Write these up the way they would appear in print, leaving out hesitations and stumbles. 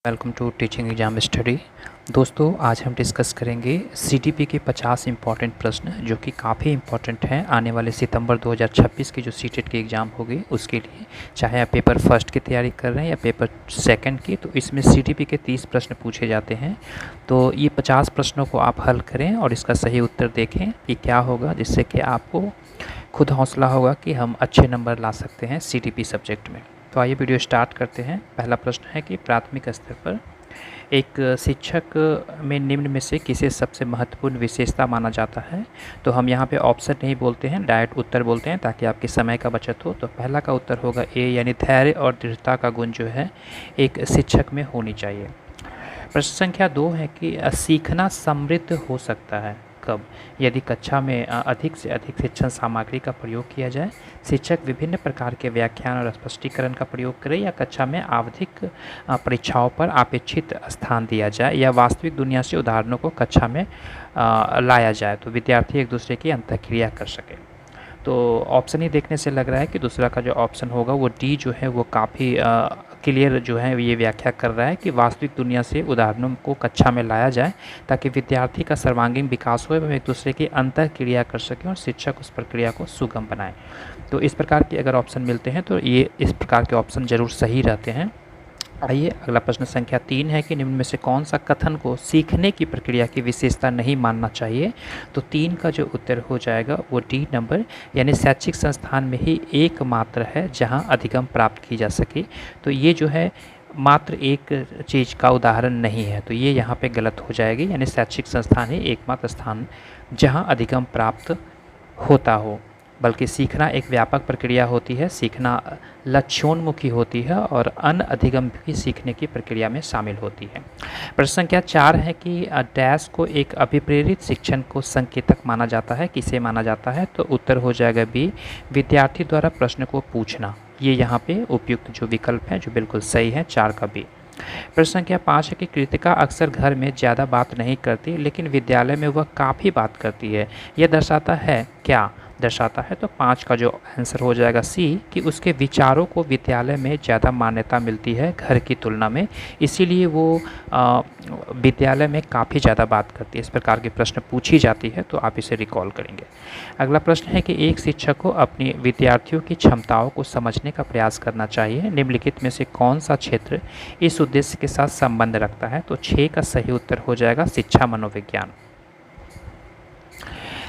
Welcome to teaching exam study. दोस्तों, आज हम डिस्कस करेंगे सीटीपी के 50 इंपॉर्टेंट प्रश्न जो कि काफ़ी इंपॉर्टेंट हैं आने वाले सितंबर 2026 की जो सीटेट की एग्ज़ाम होगी उसके लिए। चाहे आप पेपर फर्स्ट की तैयारी कर रहे हैं या पेपर सेकंड की, तो इसमें सीटीपी के 30 प्रश्न पूछे जाते हैं। तो ये 50 प्रश्नों को आप हल करें और इसका सही उत्तर देखें कि क्या होगा, जिससे कि आपको खुद हौसला होगा कि हम अच्छे नंबर ला सकते हैं सीटीपी सब्जेक्ट में। तो आइए वीडियो स्टार्ट करते हैं। पहला प्रश्न है कि प्राथमिक स्तर पर एक शिक्षक में निम्न में से किसे सबसे महत्वपूर्ण विशेषता माना जाता है। तो हम यहाँ पे ऑप्शन नहीं बोलते हैं, डायरेक्ट उत्तर बोलते हैं ताकि आपके समय का बचत हो। तो पहला का उत्तर होगा ए, यानी धैर्य और दृढ़ता का गुण जो है एक शिक्षक में होनी चाहिए। प्रश्न संख्या 2 है कि सीखना समृद्ध हो सकता है कब? यदि कक्षा में अधिक से अधिक शिक्षण सामग्री का प्रयोग किया जाए, शिक्षक विभिन्न प्रकार के व्याख्यान और स्पष्टीकरण का प्रयोग करे, या कक्षा में आवधिक परीक्षाओं पर अपेक्षित स्थान दिया जाए, या वास्तविक दुनिया से उदाहरणों को कक्षा में लाया जाए तो विद्यार्थी एक दूसरे की अंतःक्रिया कर सके। तो ऑप्शन ही देखने से लग रहा है कि दूसरा का जो ऑप्शन होगा वो डी जो है वो काफ़ी क्लियर जो है ये व्याख्या कर रहा है कि वास्तविक दुनिया से उदाहरणों को कक्षा में लाया जाए ताकि विद्यार्थी का सर्वांगीण विकास हो एवं एक दूसरे की अंतःक्रिया कर सकें और शिक्षक उस प्रक्रिया को सुगम बनाए। तो इस प्रकार के अगर ऑप्शन मिलते हैं तो ये इस प्रकार के ऑप्शन ज़रूर सही रहते हैं। आइए अगला प्रश्न संख्या 3 है कि निम्न में से कौन सा कथन को सीखने की प्रक्रिया की विशेषता नहीं मानना चाहिए। तो 3 का जो उत्तर हो जाएगा वो डी नंबर, यानी शैक्षिक संस्थान में ही एकमात्र है जहां अधिगम प्राप्त की जा सके। तो ये जो है मात्र एक चीज़ का उदाहरण नहीं है, तो ये यहाँ पे गलत हो जाएगी, यानी शैक्षिक संस्थान ही एकमात्र स्थान जहाँ अधिगम प्राप्त होता हो। बल्कि सीखना एक व्यापक प्रक्रिया होती है, सीखना लक्ष्योन्मुखी होती है और अन्य अधिगम भी सीखने की प्रक्रिया में शामिल होती है। प्रश्न संख्या 4 है कि डैश को एक अभिप्रेरित शिक्षण को संकेतक माना जाता है, किसे माना जाता है। तो उत्तर हो जाएगा बी, विद्यार्थी द्वारा प्रश्न को पूछना। ये यहाँ पे उपयुक्त जो विकल्प है जो बिल्कुल सही है, 4 का बी। प्रश्न संख्या 5 है कि कृतिका अक्सर घर में ज़्यादा बात नहीं करती लेकिन विद्यालय में वह काफ़ी बात करती है, यह दर्शाता है क्या? दर्शाता है तो 5 का जो आंसर हो जाएगा सी, कि उसके विचारों को विद्यालय में ज़्यादा मान्यता मिलती है घर की तुलना में, इसीलिए वो विद्यालय में काफ़ी ज़्यादा बात करती है। इस प्रकार के प्रश्न पूछी जाती है तो आप इसे रिकॉल करेंगे। अगला प्रश्न है कि एक शिक्षक को अपनी विद्यार्थियों की क्षमताओं को समझने का प्रयास करना चाहिए। निम्नलिखित में से कौन सा क्षेत्र इस उद्देश्य के साथ संबंध रखता है। तो 6 का सही उत्तर हो जाएगा शिक्षा मनोविज्ञान।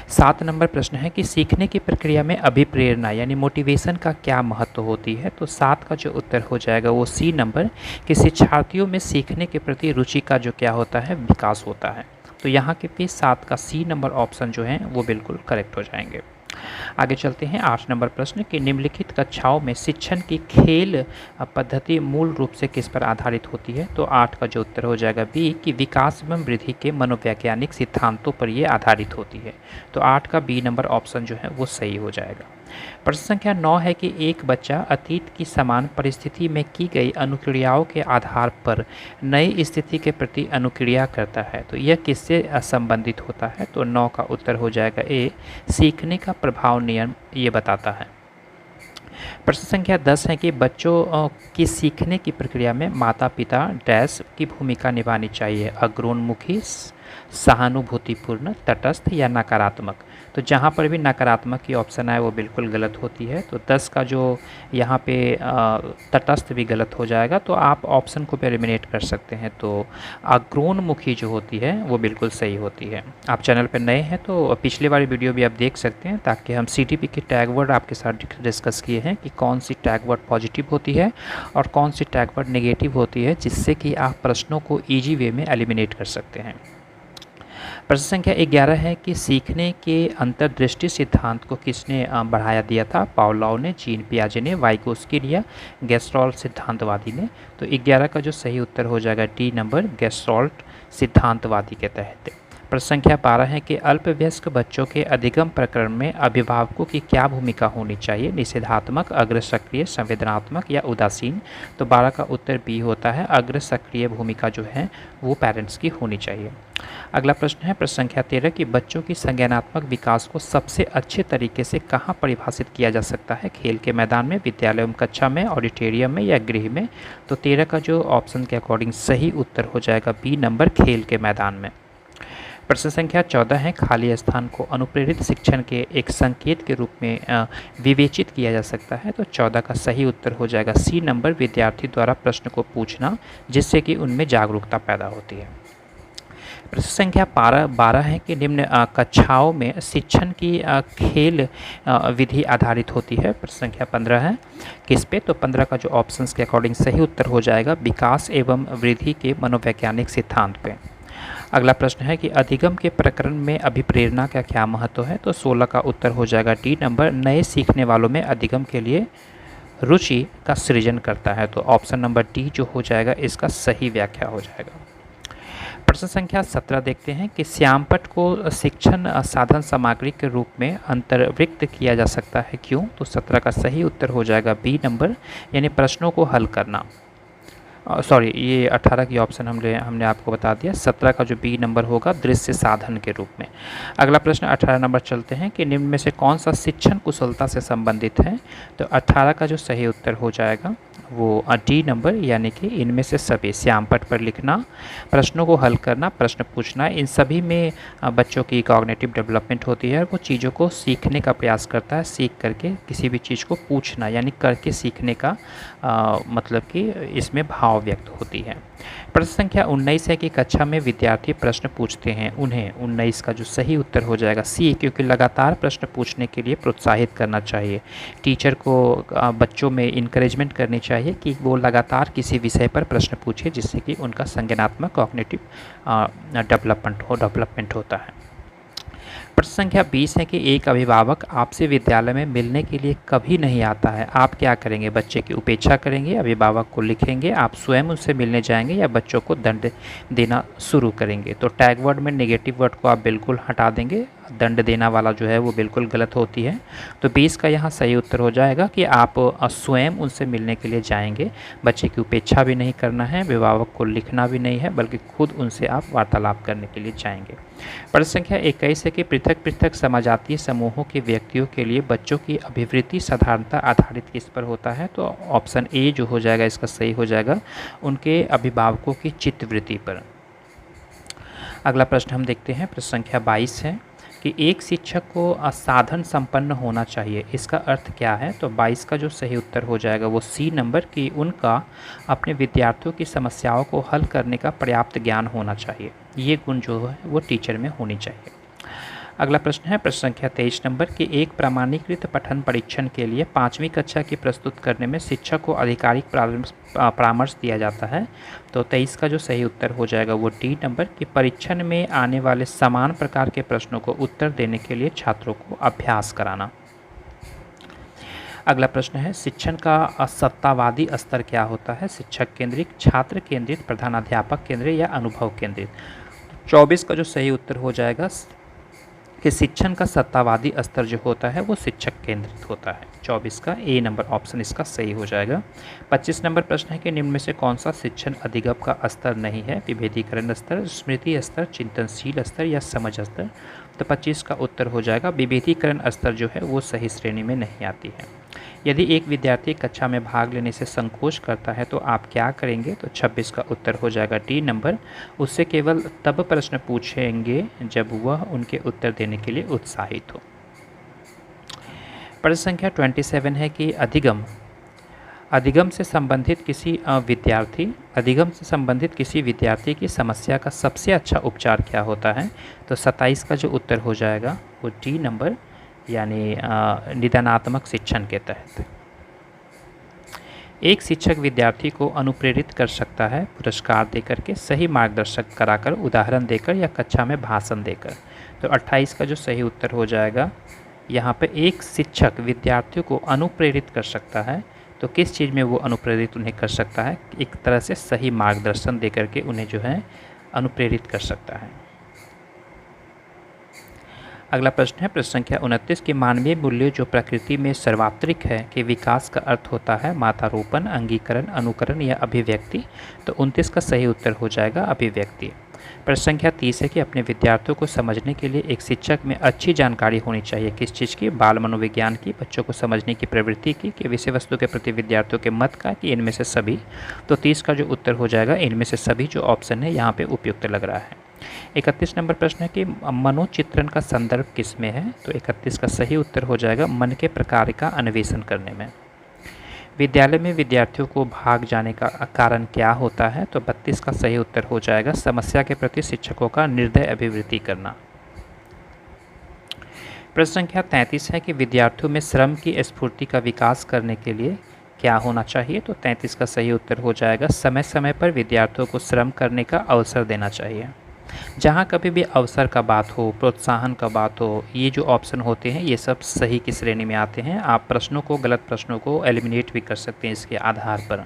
7 नंबर प्रश्न है कि सीखने की प्रक्रिया में अभिप्रेरणा यानी मोटिवेशन का क्या महत्व होती है। तो 7 का जो उत्तर हो जाएगा वो सी नंबर, कि शिक्षार्थियों में सीखने के प्रति रुचि का जो क्या होता है, विकास होता है। तो यहाँ के पे 7 का सी नंबर ऑप्शन जो है वो बिल्कुल करेक्ट हो जाएंगे। आगे चलते हैं 8 नंबर प्रश्न कि निम्नलिखित कक्षाओं में शिक्षण की खेल पद्धति मूल रूप से किस पर आधारित होती है। तो 8 का जो उत्तर हो जाएगा बी, कि विकास एवं वृद्धि के मनोवैज्ञानिक सिद्धांतों पर ये आधारित होती है। तो 8 का बी नंबर ऑप्शन जो है वो सही हो जाएगा। प्रश्न संख्या 9 है कि एक बच्चा अतीत की समान परिस्थिति में की गई अनुक्रियाओं के आधार पर नई स्थिति के प्रति अनुक्रिया करता है। तो यह किससे संबंधित होता है। तो 9 का उत्तर हो जाएगा ए, सीखने का प्रभाव नियम ये बताता है। प्रश्न संख्या 10 है कि बच्चों की सीखने की प्रक्रिया में माता पिता डैश की भूमिका निभानी चाहिए, अग्रोन्मुखी, सहानुभूतिपूर्ण, तटस्थ या नकारात्मक। तो जहाँ पर भी नकारात्मक की ऑप्शन आए वो बिल्कुल गलत होती है। तो 10 का जो यहाँ पे तटस्थ भी गलत हो जाएगा, तो आप ऑप्शन को भी एलिमिनेट कर सकते हैं। तो अग्रोन्मुखी जो होती है वो बिल्कुल सही होती है। आप चैनल पर नए हैं तो पिछले वाली वीडियो भी आप देख सकते हैं, ताकि हम सीटीपी के टैग वर्ड आपके साथ डिस्कस किए हैं कि कौन सी टैग वर्ड पॉजिटिव होती है और कौन सी टैग वर्ड नेगेटिव होती है, जिससे कि आप प्रश्नों को ईजी वे में एलिमिनेट कर सकते हैं। प्रश्न संख्या 11 है कि सीखने के अंतर्दृष्टि सिद्धांत को किसने बढ़ाया दिया था। पावलोव ने, जीन पियाजे ने, वाइगोस्की या गेस्टॉल्ट सिद्धांतवादी ने। तो 11 का जो सही उत्तर हो जाएगा डी नंबर, गेस्टॉल्ट सिद्धांतवादी के तहत। प्रश्न संख्या 12 है कि अल्पवयस्क बच्चों के अधिगम प्रकरण में अभिभावकों की क्या भूमिका होनी चाहिए, निषेधात्मक, अग्र सक्रिय, संवेदनात्मक या उदासीन। तो 12 का उत्तर बी होता है, अग्र सक्रिय भूमिका जो है वो पेरेंट्स की होनी चाहिए। अगला प्रश्न है प्रश्न संख्या 13 कि बच्चों की संज्ञानात्मक विकास को सबसे अच्छे तरीके से कहाँ परिभाषित किया जा सकता है, खेल के मैदान में, विद्यालय एवं कक्षा में, ऑडिटोरियम में या गृह में। तो 13 का जो ऑप्शन के अकॉर्डिंग सही उत्तर हो जाएगा बी नंबर, खेल के मैदान में। प्रश्न संख्या 14 है खाली स्थान को अनुप्रेरित शिक्षण के एक संकेत के रूप में विवेचित किया जा सकता है। तो 14 का सही उत्तर हो जाएगा सी नंबर, विद्यार्थी द्वारा प्रश्न को पूछना जिससे कि उनमें जागरूकता पैदा होती है। प्रश्न संख्या 12 है कि निम्न कक्षाओं में शिक्षण की खेल विधि आधारित होती है। प्रश्न संख्या 15 है किस पे, तो 15 का जो ऑप्शंस के अकॉर्डिंग सही उत्तर हो जाएगा विकास एवं वृद्धि के मनोवैज्ञानिक सिद्धांत पे। अगला प्रश्न है कि अधिगम के प्रकरण में अभिप्रेरणा का क्या महत्व है। तो 16 का उत्तर हो जाएगा डी नंबर, नए सीखने वालों में अधिगम के लिए रुचि का सृजन करता है। तो ऑप्शन नंबर डी जो हो जाएगा इसका सही व्याख्या हो जाएगा। प्रश्न संख्या 17 देखते हैं कि श्यामपट्ट को शिक्षण साधन सामग्री के रूप में अंतर्वृत्त किया जा सकता है, क्यों। तो 17 का सही उत्तर हो जाएगा बी नंबर, यानी प्रश्नों को हल करना। सॉरी, ये 18 की ऑप्शन हमने आपको बता दिया। 17 का जो बी नंबर होगा दृश्य साधन के रूप में। अगला प्रश्न 18 नंबर चलते हैं कि निम्न में से कौन सा शिक्षण कुशलता से संबंधित है। तो 18 का जो सही उत्तर हो जाएगा वो डी नंबर, यानी कि इनमें से सभी, श्यामपट्ट पर लिखना, प्रश्नों को हल करना, प्रश्न पूछना, इन सभी में बच्चों की कॉग्निटिव डेवलपमेंट होती है। वो चीज़ों को सीखने का प्रयास करता है, सीख करके किसी भी चीज़ को पूछना यानी करके सीखने का मतलब कि इसमें भाव व्यक्त होती है। प्रश्न संख्या 19 है कि कक्षा में विद्यार्थी प्रश्न पूछते हैं, उन्हें 19 का जो सही उत्तर हो जाएगा सी, क्योंकि लगातार प्रश्न पूछने के लिए प्रोत्साहित करना चाहिए। टीचर को बच्चों में इंकरेजमेंट करनी चाहिए कि वो लगातार किसी विषय पर प्रश्न पूछे जिससे कि उनका संज्ञानात्मक कॉग्निटिव डेवलपमेंट होता है। प्रश्न संख्या 20 है कि एक अभिभावक आपसे विद्यालय में मिलने के लिए कभी नहीं आता है, आप क्या करेंगे। बच्चे की उपेक्षा करेंगे, अभिभावक को लिखेंगे, आप स्वयं उससे मिलने जाएंगे या बच्चों को दंड देना शुरू करेंगे। तो टैग वर्ड में नेगेटिव वर्ड को आप बिल्कुल हटा देंगे, दंड देना वाला जो है वो बिल्कुल गलत होती है। तो 20 का यहाँ सही उत्तर हो जाएगा कि आप स्वयं उनसे मिलने के लिए जाएंगे, बच्चे की उपेक्षा भी नहीं करना है, अभिभावक को लिखना भी नहीं है, बल्कि खुद उनसे आप वार्तालाप करने के लिए जाएंगे। प्रश्न संख्या 21 है कि पृथक पृथक समाजातीय समूहों के व्यक्तियों के लिए बच्चों की अभिवृत्ति साधारणतः आधारित किस पर होता है। तो ऑप्शन ए जो हो जाएगा इसका सही हो जाएगा, उनके अभिभावकों की चित्तवृत्ति पर। अगला प्रश्न हम देखते हैं, प्रश्न संख्या 22 है कि एक शिक्षक को साधन संपन्न होना चाहिए, इसका अर्थ क्या है। तो 22 का जो सही उत्तर हो जाएगा वो सी नंबर, कि उनका अपने विद्यार्थियों की समस्याओं को हल करने का पर्याप्त ज्ञान होना चाहिए। ये गुण जो है वो टीचर में होनी चाहिए। अगला प्रश्न है प्रश्न संख्या 23 नंबर कि एक प्रमाणीकृत पठन परीक्षण के लिए 5वीं कक्षा की प्रस्तुत करने में शिक्षक को आधिकारिक परामर्श दिया जाता है। तो 23 का जो सही उत्तर हो जाएगा वो डी नंबर, कि परीक्षण में आने वाले समान प्रकार के प्रश्नों को उत्तर देने के लिए छात्रों को अभ्यास कराना। अगला प्रश्न है शिक्षण का सत्तावादी स्तर क्या होता है। शिक्षक केंद्रित, छात्र केंद्रित, प्रधानाध्यापक केंद्रित या अनुभव केंद्रित। 24 का जो सही उत्तर हो जाएगा कि शिक्षण का सत्तावादी स्तर जो होता है वो शिक्षक केंद्रित होता है। 24 का ए नंबर ऑप्शन इसका सही हो जाएगा। 25 नंबर प्रश्न है कि निम्न में से कौन सा शिक्षण अधिगम का स्तर नहीं है। विभेदीकरण स्तर, स्मृति स्तर, चिंतनशील स्तर या समझ स्तर। तो 25 का उत्तर हो जाएगा विभेदीकरण स्तर जो है वो सही श्रेणी में नहीं आती है। यदि एक विद्यार्थी कक्षा में भाग लेने से संकोच करता है तो आप क्या करेंगे। तो 26 का उत्तर हो जाएगा डी नंबर, उससे केवल तब प्रश्न पूछेंगे जब वह उनके उत्तर देने के लिए उत्साहित हो। प्रश्न संख्या 27 है कि अधिगम से संबंधित किसी विद्यार्थी की समस्या का सबसे अच्छा उपचार क्या होता है। तो 27 का जो उत्तर हो जाएगा वो डी नंबर, यानी निदानात्मक शिक्षण के तहत। एक शिक्षक विद्यार्थी को अनुप्रेरित कर सकता है पुरस्कार देकर के, सही मार्गदर्शक कराकर, उदाहरण देकर या कक्षा में भाषण देकर। तो 28 का जो सही उत्तर हो जाएगा यहाँ पे एक शिक्षक विद्यार्थियों को अनुप्रेरित कर सकता है। तो किस चीज़ में वो अनुप्रेरित उन्हें कर सकता है, एक तरह से सही मार्गदर्शन देकर के उन्हें जो है अनुप्रेरित कर सकता है। अगला प्रश्न है प्रश्न संख्या 29 कि मानवीय मूल्य जो प्रकृति में सर्वात्रिक है कि विकास का अर्थ होता है मात्रारोपण, अंगीकरण, अनुकरण या अभिव्यक्ति। तो 29 का सही उत्तर हो जाएगा अभिव्यक्ति। प्रश्न संख्या 30 है कि अपने विद्यार्थियों को समझने के लिए एक शिक्षक में अच्छी जानकारी होनी चाहिए किस चीज़ की, बाल मनोविज्ञान की, बच्चों को समझने की प्रवृत्ति की, कि विषय वस्तु के प्रति विद्यार्थियों के मत का, कि इनमें से सभी। तो 30 का जो उत्तर हो जाएगा इनमें से सभी जो ऑप्शन है यहाँ पे उपयुक्त लग रहा है। 31 नंबर प्रश्न है कि मनोचित्रण का संदर्भ किस में है। तो 31 का सही उत्तर हो जाएगा मन के प्रकार का अन्वेषण करने में। विद्यालय में विद्यार्थियों को भाग जाने का कारण क्या होता है। तो 32 का सही उत्तर हो जाएगा समस्या के प्रति शिक्षकों का निर्दय अभिवृत्ति करना। प्रश्न संख्या 33 है कि विद्यार्थियों में श्रम की स्फूर्ति का विकास करने के लिए क्या होना चाहिए। तो 33 का सही उत्तर हो जाएगा समय समय पर विद्यार्थियों को श्रम करने का अवसर देना चाहिए। जहाँ कभी भी अवसर का बात हो, प्रोत्साहन का बात हो, ये जो ऑप्शन होते हैं ये सब सही की श्रेणी में आते हैं। आप प्रश्नों को, गलत प्रश्नों को एलिमिनेट भी कर सकते हैं इसके आधार पर।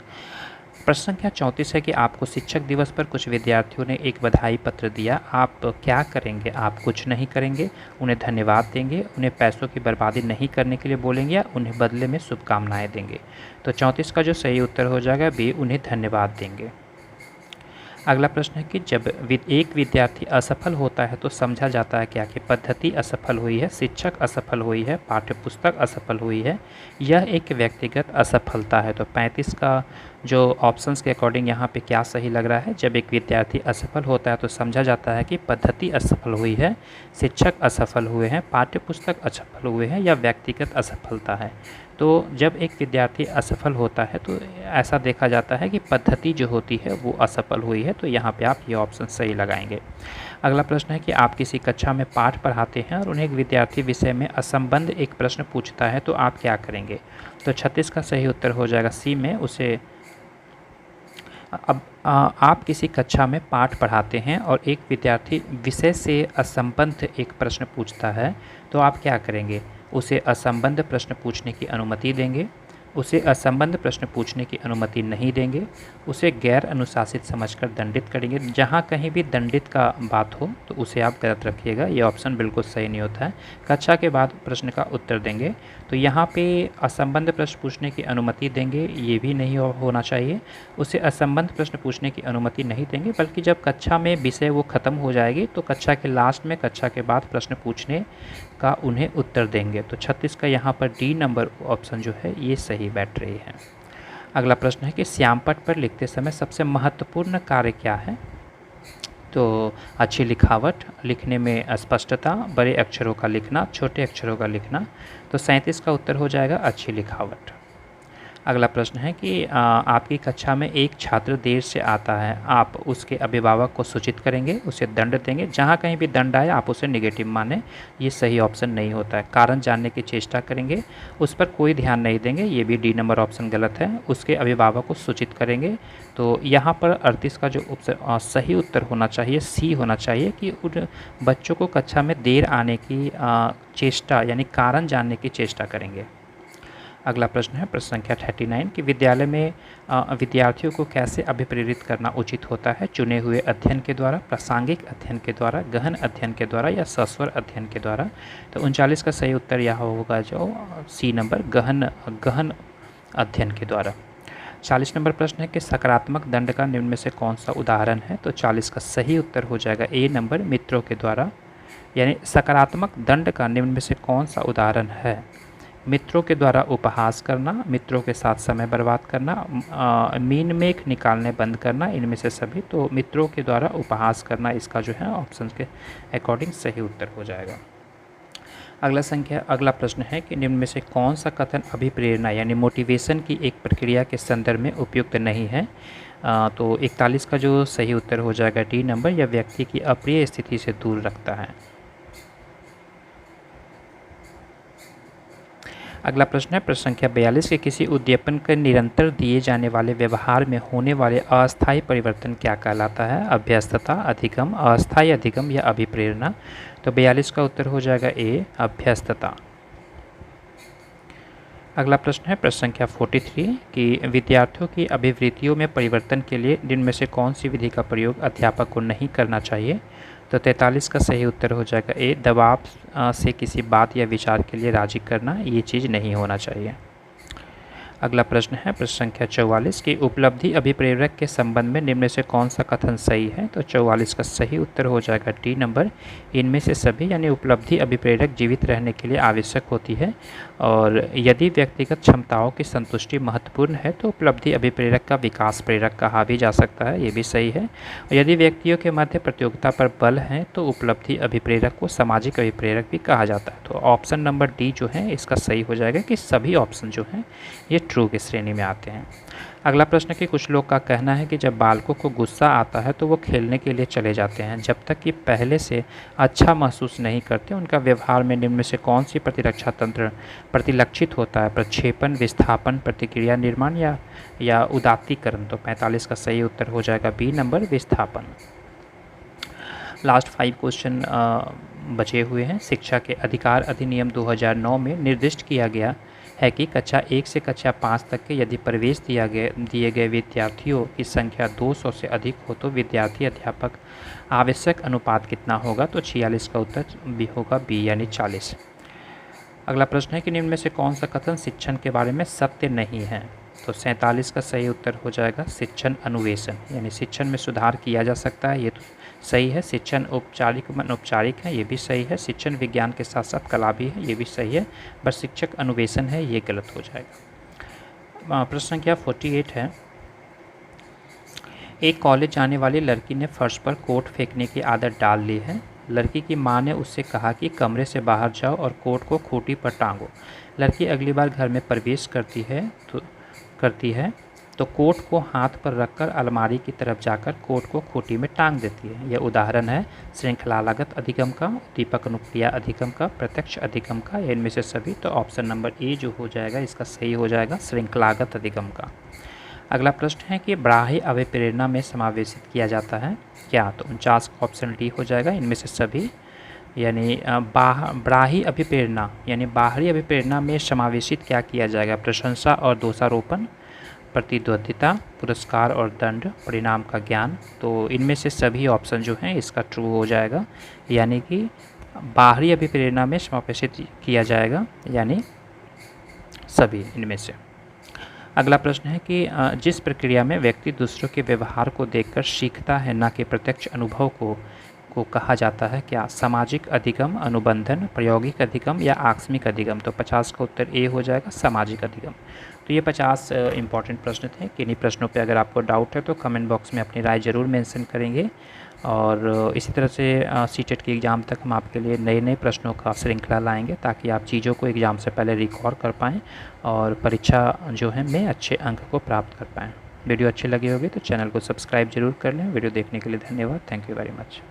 प्रश्न संख्या 34 है कि आपको शिक्षक दिवस पर कुछ विद्यार्थियों ने एक बधाई पत्र दिया, आप क्या करेंगे। आप कुछ नहीं करेंगे, उन्हें धन्यवाद देंगे, उन्हें पैसों की बर्बादी नहीं करने के लिए बोलेंगे या उन्हें बदले में शुभकामनाएँ देंगे। तो 34 का जो सही उत्तर हो जाएगा बी, उन्हें धन्यवाद देंगे। अगला प्रश्न है कि जब एक विद्यार्थी असफल होता है तो समझा जाता है क्या, कि पद्धति असफल हुई है, शिक्षक असफल हुई है, पाठ्यपुस्तक असफल हुई है, यह एक व्यक्तिगत असफलता है। तो 35 का जो ऑप्शंस के अकॉर्डिंग यहाँ पे क्या सही लग रहा है। जब एक विद्यार्थी असफल होता है तो समझा जाता है कि पद्धति असफल हुई है, शिक्षक असफल हुए हैं, पाठ्यपुस्तक असफल हुए हैं या व्यक्तिगत असफलता है। तो जब एक विद्यार्थी असफल होता है तो ऐसा देखा जाता है कि पद्धति जो होती है वो असफल हुई है। तो यहाँ पे आप ये ऑप्शन सही लगाएंगे। अगला प्रश्न है कि आप किसी कक्षा में पाठ पढ़ाते हैं और उन्हें एक विद्यार्थी विषय में असंबद्ध एक प्रश्न पूछता है तो आप क्या करेंगे। तो 36 का सही उत्तर हो जाएगा सी में, उसे अब आप किसी कक्षा में पाठ पढ़ाते हैं और एक विद्यार्थी विषय से असंबद्ध एक प्रश्न पूछता है तो आप क्या करेंगे। उसे असंबद्ध प्रश्न पूछने की अनुमति देंगे, उसे असंबद्ध प्रश्न पूछने की अनुमति नहीं देंगे, उसे गैर अनुशासित समझकर दंडित करेंगे। जहाँ कहीं भी दंडित का बात हो तो उसे आप गलत रखिएगा, ये ऑप्शन बिल्कुल सही नहीं होता है। कक्षा के बाद प्रश्न का उत्तर देंगे, तो यहाँ पे असंबद्ध प्रश्न पूछने की अनुमति देंगे, ये भी नहीं होना चाहिए। उसे असंबद्ध प्रश्न पूछने की अनुमति नहीं देंगे, बल्कि जब कक्षा में विषय वो ख़त्म हो जाएगी तो कक्षा के लास्ट में, कक्षा के बाद प्रश्न पूछने का उन्हें उत्तर देंगे। तो 36 का यहाँ पर डी नंबर ऑप्शन जो है ये सही बैठ रही है। अगला प्रश्न है कि श्यामपट्ट पर लिखते समय सबसे महत्वपूर्ण कार्य क्या है। तो अच्छी लिखावट, लिखने में स्पष्टता, बड़े अक्षरों का लिखना, छोटे अक्षरों का लिखना। तो 37 का उत्तर हो जाएगा अच्छी लिखावट। अगला प्रश्न है कि आपकी कक्षा में एक छात्र देर से आता है, आप उसके अभिभावक को सूचित करेंगे, उसे दंड देंगे। जहाँ कहीं भी दंड आए आप उसे नेगेटिव माने, ये सही ऑप्शन नहीं होता है। कारण जानने की चेष्टा करेंगे, उस पर कोई ध्यान नहीं देंगे, ये भी डी नंबर ऑप्शन गलत है। उसके अभिभावक को सूचित करेंगे, तो यहाँ पर 38 का जो सही उत्तर होना चाहिए सी होना चाहिए, कि उन बच्चों को कक्षा में देर आने की चेष्टा यानी कारण जानने की चेष्टा करेंगे। अगला प्रश्न है प्रश्न संख्या 39 कि विद्यालय में विद्यार्थियों को कैसे अभिप्रेरित करना उचित होता है। चुने हुए अध्ययन के द्वारा, प्रासंगिक अध्ययन के द्वारा, गहन अध्ययन के द्वारा या सस्वर अध्ययन के द्वारा। तो 39 का सही उत्तर यह होगा जो सी नंबर, गहन अध्ययन के द्वारा। 40 नंबर प्रश्न है कि सकारात्मक दंड का निम्न में से कौन सा उदाहरण है। तो 40 का सही उत्तर हो जाएगा ए नंबर, मित्रों के द्वारा। यानी सकारात्मक दंड का निम्न में से कौन सा उदाहरण है। मित्रों के द्वारा उपहास करना, मित्रों के साथ समय बर्बाद करना, मीन मेख निकालने बंद करना, इनमें से सभी। तो मित्रों के द्वारा उपहास करना इसका जो है ऑप्शन के अकॉर्डिंग सही उत्तर हो जाएगा। अगला प्रश्न है कि निम्न में से कौन सा कथन अभिप्रेरणा यानी मोटिवेशन की एक प्रक्रिया के संदर्भ में उपयुक्त नहीं है। तो 41 का जो सही उत्तर हो जाएगा डी नंबर, या व्यक्ति की अप्रिय स्थिति से दूर रखता है। अगला प्रश्न है प्रश्न संख्या 42 के किसी उद्दीपन के निरंतर दिए जाने वाले व्यवहार में होने वाले अस्थायी परिवर्तन क्या कहलाता है। अभ्यस्तता, अधिगम, अस्थायी अधिगम या अभिप्रेरणा। तो 42 का उत्तर हो जाएगा ए, अभ्यस्तता। अगला प्रश्न है प्रश्न संख्या 43 कि विद्यार्थियों की अभिवृत्तियों में परिवर्तन के लिए इनमें से कौन सी विधि का प्रयोग अध्यापक को नहीं करना चाहिए। तो 43 का सही उत्तर हो जाएगा ए, दबाव से किसी बात या विचार के लिए राजी करना, ये चीज़ नहीं होना चाहिए। अगला प्रश्न है प्रश्न संख्या 44 की उपलब्धि अभिप्रेरक के संबंध में निम्न में से कौन सा कथन सही है। तो 44 का सही उत्तर हो जाएगा डी नंबर, इनमें से सभी, यानी उपलब्धि अभिप्रेरक जीवित रहने के लिए आवश्यक होती है और यदि व्यक्तिगत क्षमताओं की संतुष्टि महत्वपूर्ण है तो उपलब्धि अभिप्रेरक का विकास प्रेरक कहा भी जा सकता है, ये भी सही है। और यदि व्यक्तियों के मध्य प्रतियोगिता पर बल है तो उपलब्धि अभिप्रेरक को सामाजिक अभिप्रेरक भी कहा जाता है। तो ऑप्शन नंबर डी जो है इसका सही हो जाएगा कि सभी ऑप्शन जो हैं ये ट्रू की श्रेणी में आते हैं। अगला प्रश्न कि कुछ लोग का कहना है कि जब बालकों को गुस्सा आता है तो वो खेलने के लिए चले जाते हैं जब तक कि पहले से अच्छा महसूस नहीं करते। उनका व्यवहार में निम्न में से कौन सी प्रतिरक्षा तंत्र प्रतिलक्षित होता है। प्रक्षेपण, विस्थापन, प्रतिक्रिया निर्माण या उदात्तीकरण। तो 45 का सही उत्तर हो जाएगा बी नंबर, विस्थापन। लास्ट 5 क्वेश्चन बचे हुए हैं। शिक्षा के अधिकार अधिनियम 2009 में निर्दिष्ट किया गया है कि कक्षा 1 से कक्षा 5 तक के यदि प्रवेश दिए गए विद्यार्थियों की संख्या 200 से अधिक हो तो विद्यार्थी अध्यापक आवश्यक अनुपात कितना होगा। तो 46 का उत्तर भी होगा बी, यानी 40। अगला प्रश्न है कि निम्न में से कौन सा कथन शिक्षण के बारे में सत्य नहीं है। तो 47 का सही उत्तर हो जाएगा शिक्षण अनुवेशन, यानी शिक्षण में सुधार किया जा सकता है, ये तो सही है। शिक्षण औपचारिक अनौपचारिक है, ये भी सही है। शिक्षण विज्ञान के साथ साथ कला भी है, ये भी सही है। बस शिक्षक अनुवेशन है, ये गलत हो जाएगा। प्रश्न संख्या 48 है। एक कॉलेज जाने वाली लड़की ने फर्श पर कोट फेंकने की आदत डाल ली है। लड़की की मां ने उससे कहा कि कमरे से बाहर जाओ और कोट को खूंटी पर टांगो। लड़की अगली बार घर में प्रवेश करती है तो कोट को हाथ पर रखकर अलमारी की तरफ जाकर कोट को खूंटी में टांग देती है। यह उदाहरण है श्रृंखलागत अधिगम का, दीपक अनुक्रिया अधिगम का, प्रत्यक्ष अधिगम का, या इनमें से सभी। तो ऑप्शन नंबर ए जो हो जाएगा इसका सही हो जाएगा श्रृंखलागत अधिगम का। अगला प्रश्न है कि बाह्य अभिप्रेरणा में समावेशित किया जाता है क्या। तो 49 का ऑप्शन डी हो जाएगा, इनमें से सभी, यानी बाह्य अभिप्रेरणा यानी बाहरी अभिप्रेरणा में समावेशित क्या किया जाएगा। प्रशंसा और दोषारोपण, प्रतिद्वंद्विता, पुरस्कार और दंड, परिणाम का ज्ञान। तो इनमें से सभी ऑप्शन जो हैं इसका ट्रू हो जाएगा, यानी कि बाहरी अभिप्रेरणा में समावेशित किया जाएगा, यानी सभी इनमें से। अगला प्रश्न है कि जिस प्रक्रिया में व्यक्ति दूसरों के व्यवहार को देखकर सीखता है न कि प्रत्यक्ष अनुभव को कहा जाता है क्या। सामाजिक अधिगम, अनुबंधन, प्रायोगिक अधिगम या आकस्मिक अधिगम। तो 50 का उत्तर ए हो जाएगा सामाजिक अधिगम। तो ये 50 इंपॉर्टेंट प्रश्न थे। किन्हीं प्रश्नों पे अगर आपको डाउट है तो कमेंट बॉक्स में अपनी राय ज़रूर मेंशन करेंगे और इसी तरह से सीटेट के एग्ज़ाम तक हम आपके लिए नए नए प्रश्नों का श्रृंखला लाएंगे ताकि आप चीज़ों को एग्ज़ाम से पहले रिकॉर्ड कर पाएँ और परीक्षा जो है में अच्छे अंक को प्राप्त कर पाएँ। वीडियो अच्छी लगी होगी तो चैनल को सब्सक्राइब जरूर कर लें। वीडियो देखने के लिए धन्यवाद। Thank you very much.